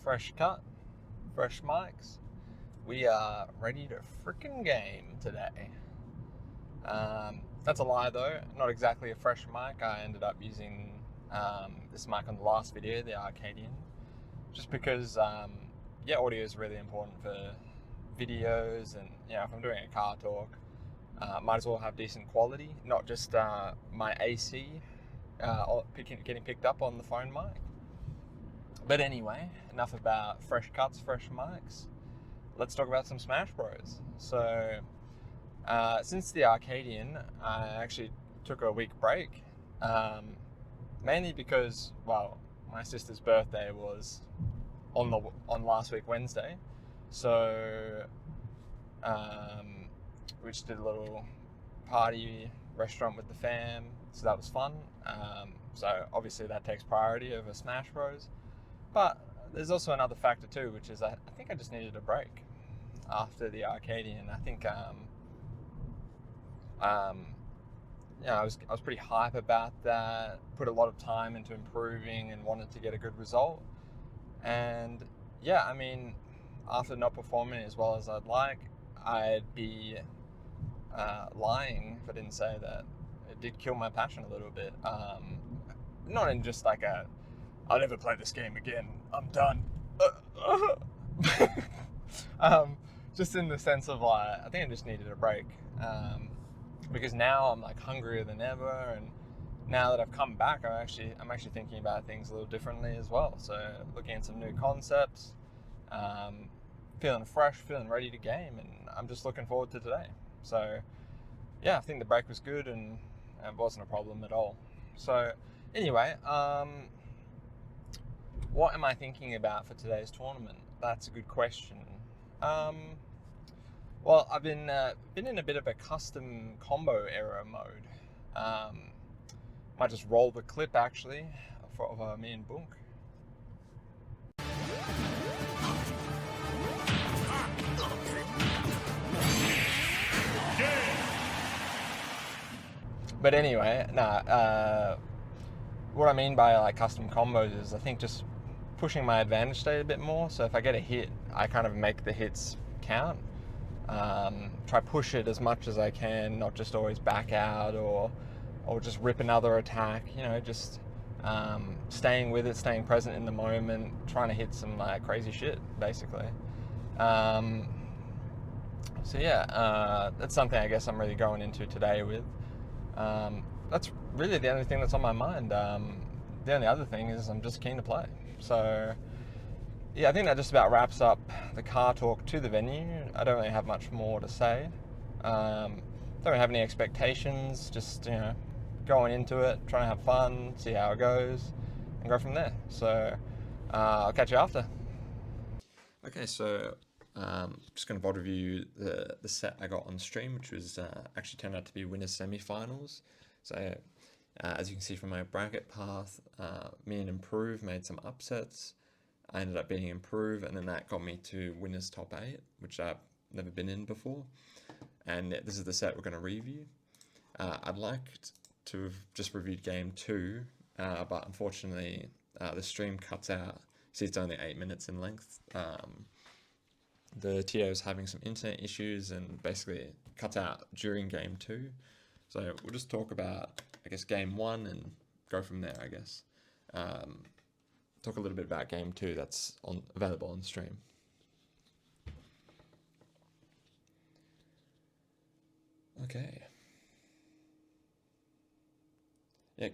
fresh cut, fresh mics. We are ready to frickin' game today. That's a lie though, not exactly a fresh mic. I ended up using this mic on the last video, the Cyrcadian, just because audio is really important for videos, and if I'm doing a car talk, might as well have decent quality, not just my AC getting picked up on the phone mic. But anyway, enough about fresh cuts, fresh mics. Let's talk about some Smash Bros. So, since the Cyrcadian, I actually took a week break, mainly because, well, my sister's birthday was on last week Wednesday, so we just did a little party restaurant with the fam, so that was fun. So obviously that takes priority over Smash Bros. But there's also another factor too, which is I think I just needed a break after the Cyrcadian. I think I was pretty hype about that. Put a lot of time into improving and wanted to get a good result. And I mean, after not performing as well as I'd like, I'd be lying if I didn't say that it did kill my passion a little bit. Not in just like I'll never play this game again, I'm done. Just in the sense of like, I think I just needed a break. Because now I'm like hungrier than ever, and now that I've come back, I'm actually thinking about things a little differently as well. So looking at some new concepts, feeling fresh, feeling ready to game, and I'm just looking forward to today. So I think the break was good, and it wasn't a problem at all. So anyway, what am I thinking about for today's tournament? That's a good question. Well, I've been in a bit of a custom combo error mode. Might just roll the clip actually of me and Bunk. But anyway, what I mean by like custom combos is I think just pushing my advantage state a bit more. So if I get a hit, I kind of make the hits count. Try push it as much as I can, not just always back out or just rip another attack. Just staying with it, staying present in the moment, trying to hit some crazy shit, basically. That's something I guess I'm really going into today with. That's really the only thing that's on my mind. The only other thing is I'm just keen to play. So I think that just about wraps up the car talk to the venue. I don't really have much more to say. Don't really have any expectations, just going into it, trying to have fun, see how it goes, and go from there. So I'll catch you after. Okay, so just going to VOD review the set I got on stream, which was actually turned out to be winners semi-finals. So as you can see from my bracket path, me and Improve made some upsets. I ended up beating Improve, and then that got me to winners top 8, which I've never been in before. And this is the set we're going to review. I'd like to have just reviewed game 2, but unfortunately the stream cuts out. See, it's only 8 minutes in length. The TO is having some internet issues and basically cuts out during game 2. So we'll just talk about, I guess, game 1 and go from there, I guess. Talk a little bit about game 2 that's available on stream. Okay.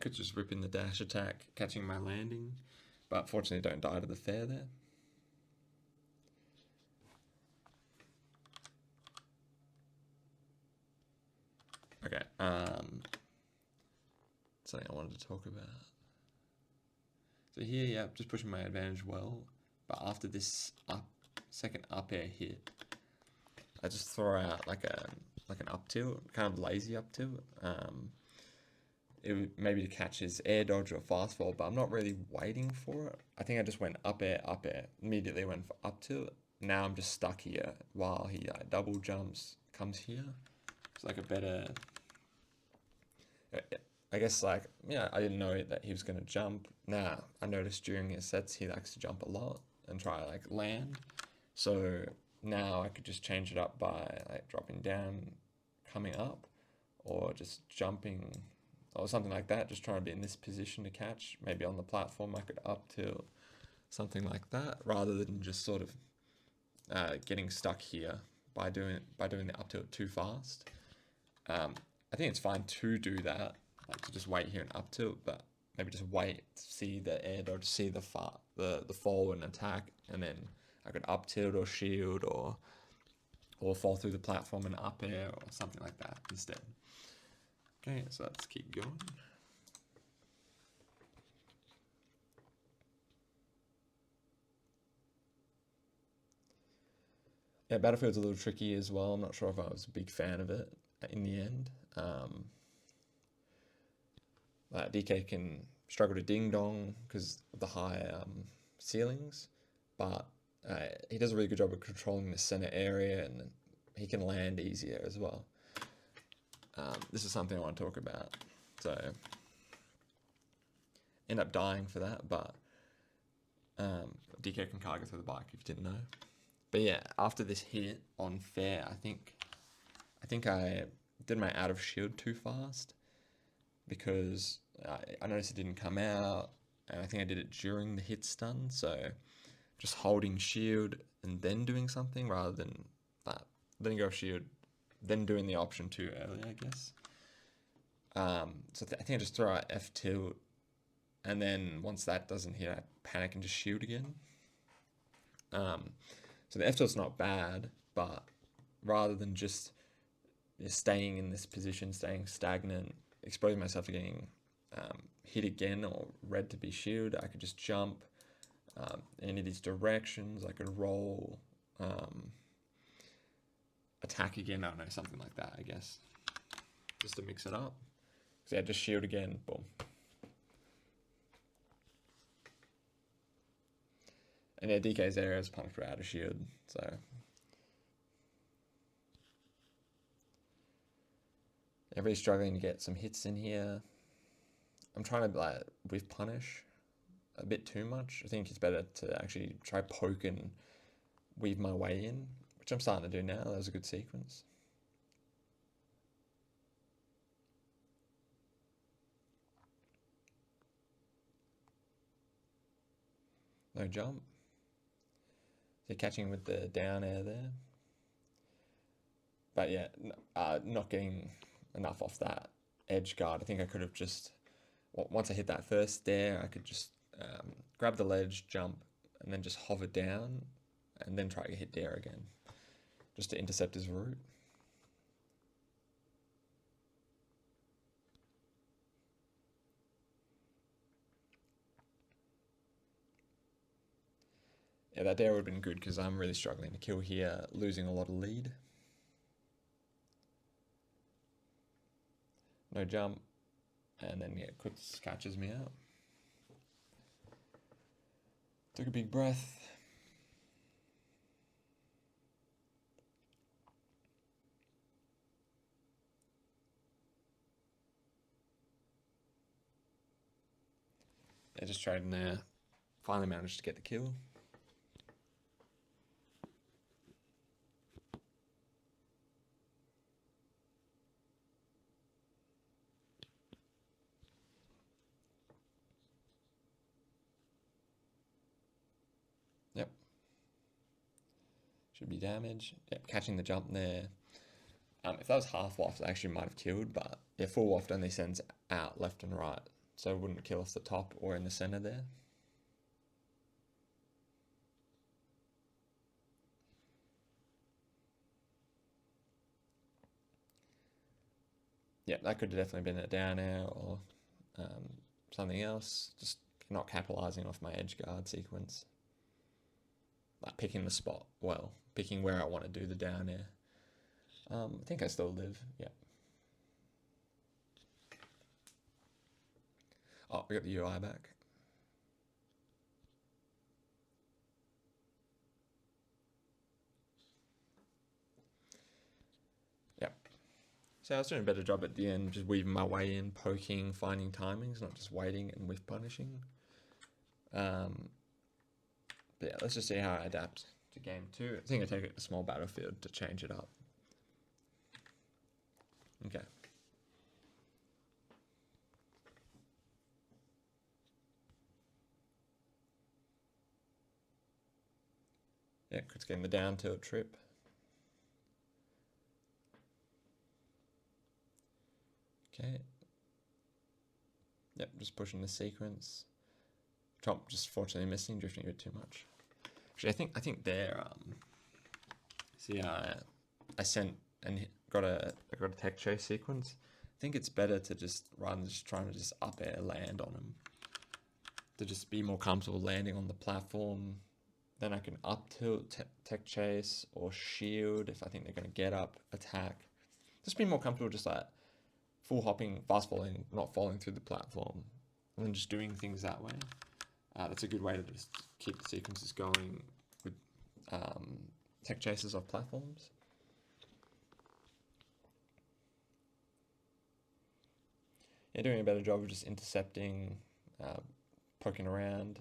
Could just rip in the dash attack, catching my landing, but fortunately don't die to the fair there. Okay, something I wanted to talk about. So here, just pushing my advantage well, but after this second up air hit, I just throw out like an up tilt, kind of lazy up tilt. It would maybe to catch his air dodge or fast fall, but I'm not really waiting for it. I think I just went up air, immediately went for up tilt. Now I'm just stuck here while he double jumps, comes here. It's like a better, I guess I didn't know that he was going to jump. I noticed during his sets he likes to jump a lot, and try like land. So now I could just change it up by like dropping down, coming up, or just jumping or something like that. Just trying to be in this position to catch. Maybe on the platform I could up tilt, something like that, rather than just sort of getting stuck here by doing the up tilt too fast. I think it's fine to do that, like to just wait here and up tilt, but maybe just wait, see the ed or just see the fall and attack, and then I could up tilt or shield or fall through the platform and up air or something like that instead. Okay, so let's keep going. Yeah, Battlefield's a little tricky as well. I'm not sure if I was a big fan of it in the end. DK can struggle to ding dong because of the high ceilings, but he does a really good job of controlling the center area, and he can land easier as well. This is something I want to talk about. So end up dying for that, but DK can cargo through the bike if you didn't know. But yeah, after this hit on fair, I think I did my out of shield too fast, because I noticed it didn't come out, and I think I did it during the hit stun, so just holding shield and then doing something rather than letting go of shield, then doing the option too early, I guess. So I think I just throw out F tilt, and then once that doesn't hit, I panic and just shield again. So the F tilt's not bad, but rather than just staying in this position, staying stagnant, exposing myself to getting hit again or red to be shielded, I could just jump in any of these directions. I could roll, attack again, I don't know, something like that, I guess, just to mix it up. So yeah, just shield again, boom. And yeah, DK's area is punished for out of shield, so everybody's struggling to get some hits in here. I'm trying to with punish a bit too much. I think it's better to actually try poke and weave my way in, which I'm starting to do now. That was a good sequence. No jump. So catching with the down air there. But yeah, not getting enough off that edge guard. I think I could have just, once I hit that first dare, I could just grab the ledge, jump, and then just hover down, and then try to hit dare again, just to intercept his route. Yeah, that dare would have been good because I'm really struggling to kill here, losing a lot of lead. No jump, and then yeah, Keutz catches me out. Took a big breath. Yeah, just trading there. Finally managed to get the kill. Yep. Should be damage. Yep, catching the jump there. If that was half waft, I actually might have killed, but yeah, full waft only sends out left and right, so it wouldn't kill off the top or in the center there. Yeah, that could have definitely been a down air or something else, just not capitalizing off my edge guard sequence. Like picking the spot well, picking where I want to do the down air. I think I still live, yeah. Oh, we got the UI back. Yeah. So I was doing a better job at the end, just weaving my way in, poking, finding timings, not just waiting and whiff punishing. But But yeah, let's just see how I adapt to game 2. I think I take a small battlefield to change it up. Okay. Yeah, Keutz getting the down tilt trip. Okay. Yep, just pushing the sequence. Trump just fortunately missing, drifting a bit too much. Actually, I think there. See, I sent and got a tech chase sequence. I think it's better to just rather than just trying to just up air land on him, to just be more comfortable landing on the platform. Then I can up tilt, tech chase, or shield if I think they're going to get up, attack. Just be more comfortable just like full hopping, fast falling, not falling through the platform, and then just doing things that way. That's a good way to just keep the sequences going with tech chases off platforms. Yeah, doing a better job of just intercepting, poking around.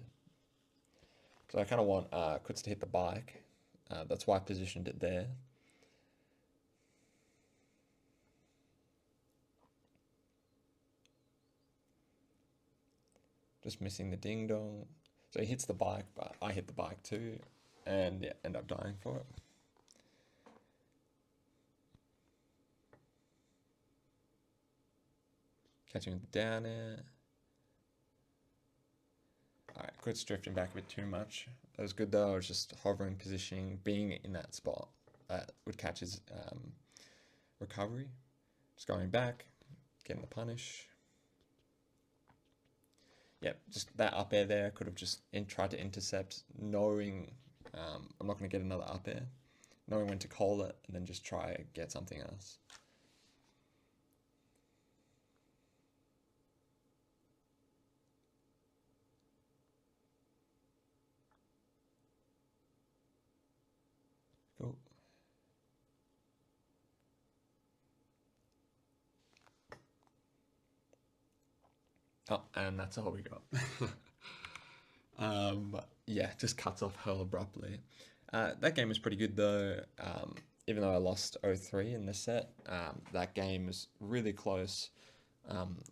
So I kind of want Keutz to hit the bike. That's why I positioned it there. Just missing the ding dong. So he hits the bike, but I hit the bike too, and yeah, end up dying for it. Catching the down air. Alright, Keutz drifting back a bit too much. That was good though. I was just hovering, positioning, being in that spot that would catch his recovery. Just going back, getting the punish. Yep, just that up air there. Could have just tried to intercept, knowing I'm not going to get another up air, knowing when to call it, and then just try and get something else. Cool. Oh, and that's all we got. Yeah, just cuts off hell abruptly. That game was pretty good though. Even though I lost 0-3 in the set, that game was really close.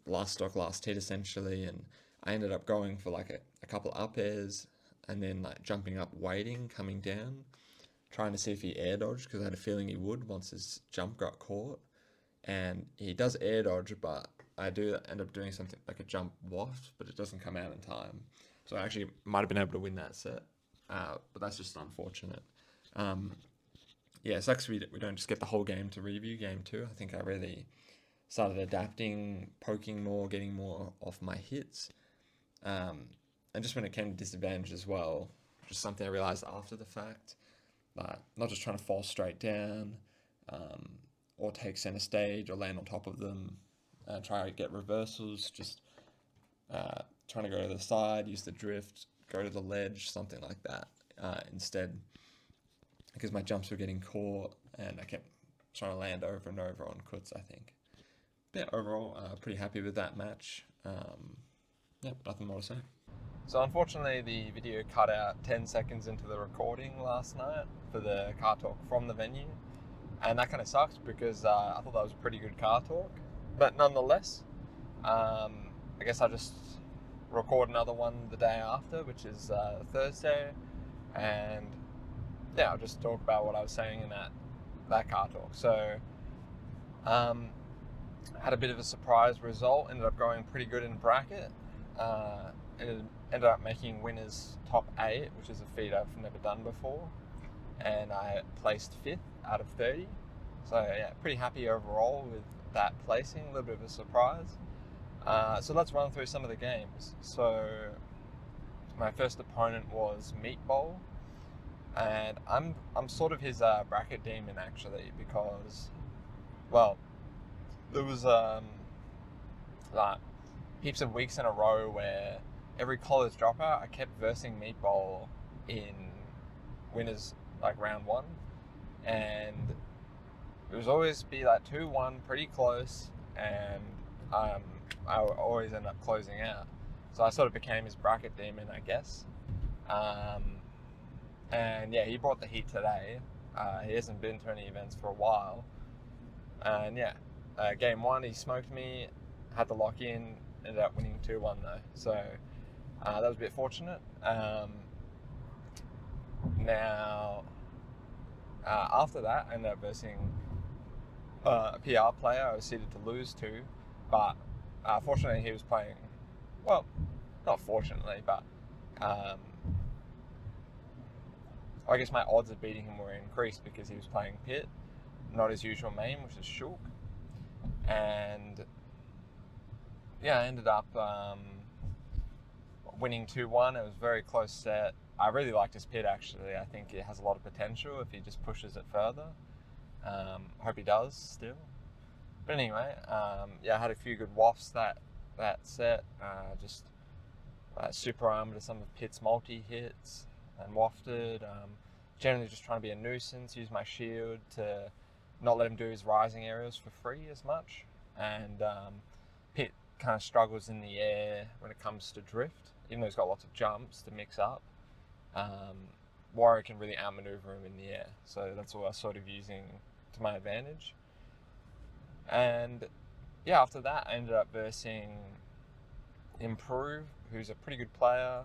Last stock, last hit essentially, and I ended up going for like a couple up airs and then like jumping up, waiting, coming down, trying to see if he air dodged because I had a feeling he would once his jump got caught. And he does air dodge, but I do end up doing something like a jump waft, but it doesn't come out in time. So I actually might have been able to win that set, but that's just unfortunate. Yeah, it sucks we don't just get the whole game to review game 2. I think I really started adapting, poking more, getting more off my hits. And just when it came to disadvantage as well, just something I realized after the fact, not just trying to fall straight down, or take center stage or land on top of them, try to get reversals, just trying to go to the side, use the drift, go to the ledge, something like that instead, because my jumps were getting caught and I kept trying to land over and over on Keutz, I think. But yeah, overall, pretty happy with that match. Yeah, nothing more to say. So unfortunately the video cut out 10 seconds into the recording last night for the car talk from the venue. And that kind of sucks because I thought that was a pretty good car talk. But nonetheless, I guess I'll just record another one the day after, which is Thursday. And yeah, I'll just talk about what I was saying in that car talk. So, had a bit of a surprise result, ended up going pretty good in bracket. Ended up making winners top 8, which is a feat I've never done before. And I placed 5th out of 30. So yeah, pretty happy overall with that placing, a little bit of a surprise. So let's run through some of the games. So my first opponent was Meatball, and I'm sort of his bracket demon actually, because, well, there was like heaps of weeks in a row where every college dropout I kept versing Meatball in winners like round 1, and it was always be like 2-1, pretty close, and I would always end up closing out. So I sort of became his bracket demon, I guess. And yeah, he brought the heat today. He hasn't been to any events for a while. And yeah, game one, he smoked me, had the lock in, ended up winning 2-1 though. So that was a bit fortunate. Now, after that, I ended up versing a PR player I was seeded to lose to, but fortunately he was playing, well, not fortunately, but I guess my odds of beating him were increased because he was playing Pit, not his usual main, which is Shulk. And yeah, I ended up winning 2-1. It was a very close set. I really liked his Pit, actually. I think it has a lot of potential if he just pushes it further. I hope he does still. But anyway, yeah, I had a few good wafts that set. Just super armed to some of Pit's multi hits and wafted. Generally just trying to be a nuisance, use my shield to not let him do his rising aerials for free as much. And Pitt kind of struggles in the air when it comes to drift, even though he's got lots of jumps to mix up. Wario can really outmaneuver him in the air, so that's what I was sort of using to my advantage. And yeah, after that I ended up versing Improve, who's a pretty good player,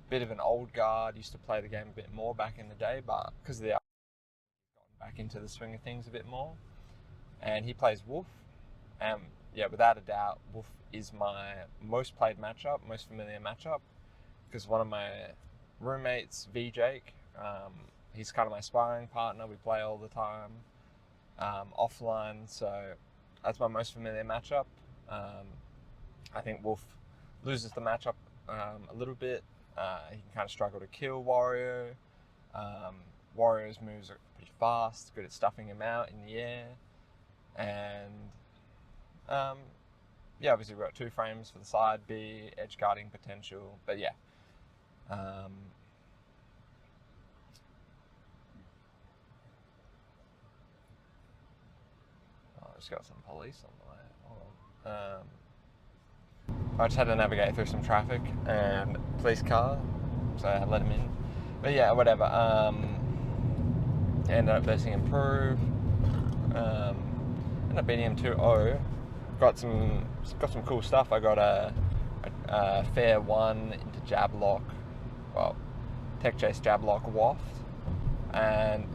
bit of an old guard, used to play the game a bit more back in the day, but because of the gotten back into the swing of things a bit more. And he plays Wolf, and yeah, without a doubt, Wolf is my most played matchup, most familiar matchup, because one of my roommates, V Jake, he's kind of my sparring partner. We play all the time, offline, so that's my most familiar matchup. I think Wolf loses the matchup a little bit. He can kind of struggle to kill Wario. Wario's moves are pretty fast, good at stuffing him out in the air. And yeah, obviously we've got 2 frames for the side B, edge guarding potential, but yeah. Oh, I just got some police on the way. Hold on. I just had to navigate through some traffic and police car, so I let him in. But yeah, whatever. Ended up versing Improve. Ended up beating him 2-0. Got some cool stuff. I got a fair 1 into jab lock. Well, tech chase jab lock waft, and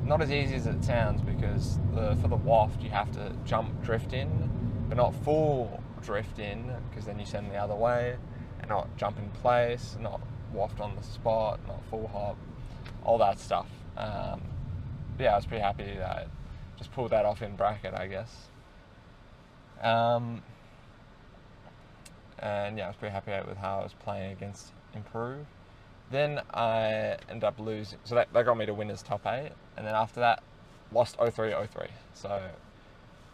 not as easy as it sounds, because for the waft you have to jump drift in, but not full drift in, because then you send the other way, and not jump in place, not waft on the spot, not full hop, all that stuff. Yeah, I was pretty happy that I just pulled that off in bracket, I guess. And yeah, I was pretty happy with how I was playing against Improve. Then I ended up losing, so that got me to winners top 8, and then after that lost 0-3-0-3. So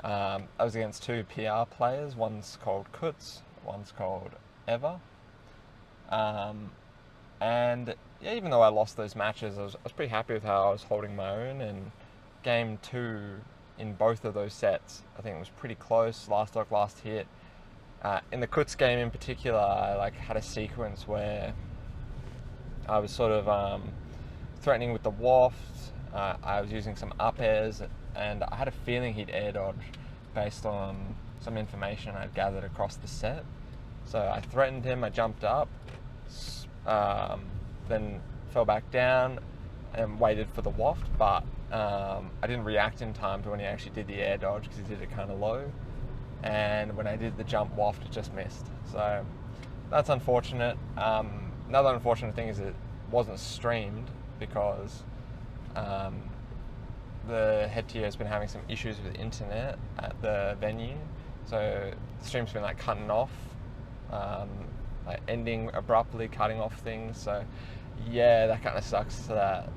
I was against 2 PR players. One's called Keutz, one's called Eva. And yeah, even though I lost those matches, I was pretty happy with how I was holding my own. And game 2 in both of those sets, I think it was pretty close. Last dog, last hit. In the Keutz game in particular, I had a sequence where I was sort of threatening with the waft. I was using some up airs, and I had a feeling he'd air dodge based on some information I'd gathered across the set. So I threatened him, I jumped up, then fell back down and waited for the waft, but I didn't react in time to when he actually did the air dodge, because he did it kind of low. And when I did the jump waft, it just missed. So that's unfortunate. Another unfortunate thing is it wasn't streamed, because the head tier has been having some issues with the internet at the venue. So the stream's been cutting off, ending abruptly, cutting off things. So yeah, that kind of sucks that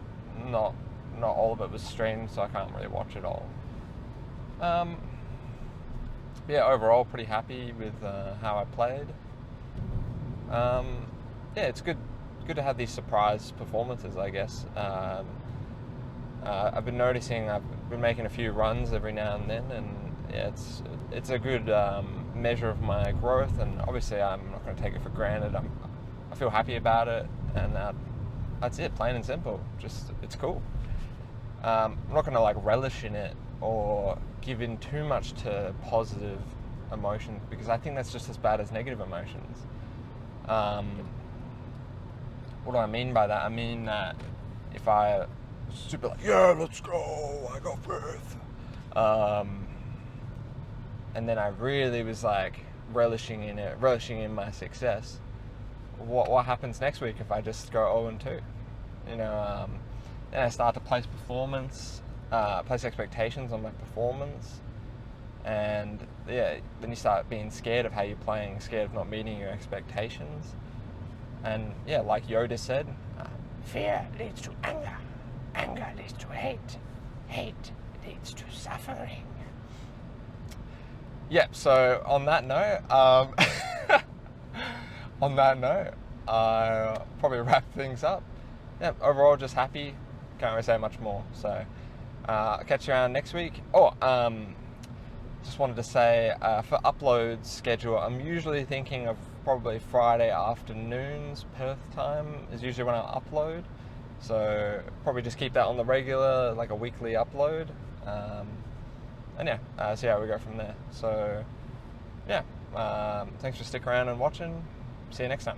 not all of it was streamed, so I can't really watch it all. Yeah, overall pretty happy with how I played. Yeah, it's good to have these surprise performances, I guess. I've been noticing I've been making a few runs every now and then, and yeah, it's a good measure of my growth. And obviously I'm not going to take it for granted. I feel happy about it, and that's it, plain and simple. Just, it's cool. I'm not going to like relish in it or give in too much to positive emotions, because I think that's just as bad as negative emotions. What do I mean by that? I mean that if I was super like, yeah, let's go, I got fifth, and then I really was like relishing in my success, what happens next week if I just go 0-2? You know, then I start to place expectations on my performance, and yeah, then you start being scared of how you're playing, scared of not meeting your expectations, and yeah, like Yoda said, fear leads to anger, anger leads to hate, hate leads to suffering. Yep. So on that note, I'll probably wrap things up. Yeah, overall just happy. Can't really say much more. So I'll catch you around next week. Just wanted to say for upload schedule, I'm usually thinking of probably Friday afternoons, Perth time is usually when I upload. So probably just keep that on the regular, like a weekly upload. And yeah, see how we go from there. So yeah, thanks for sticking around and watching. See you next time.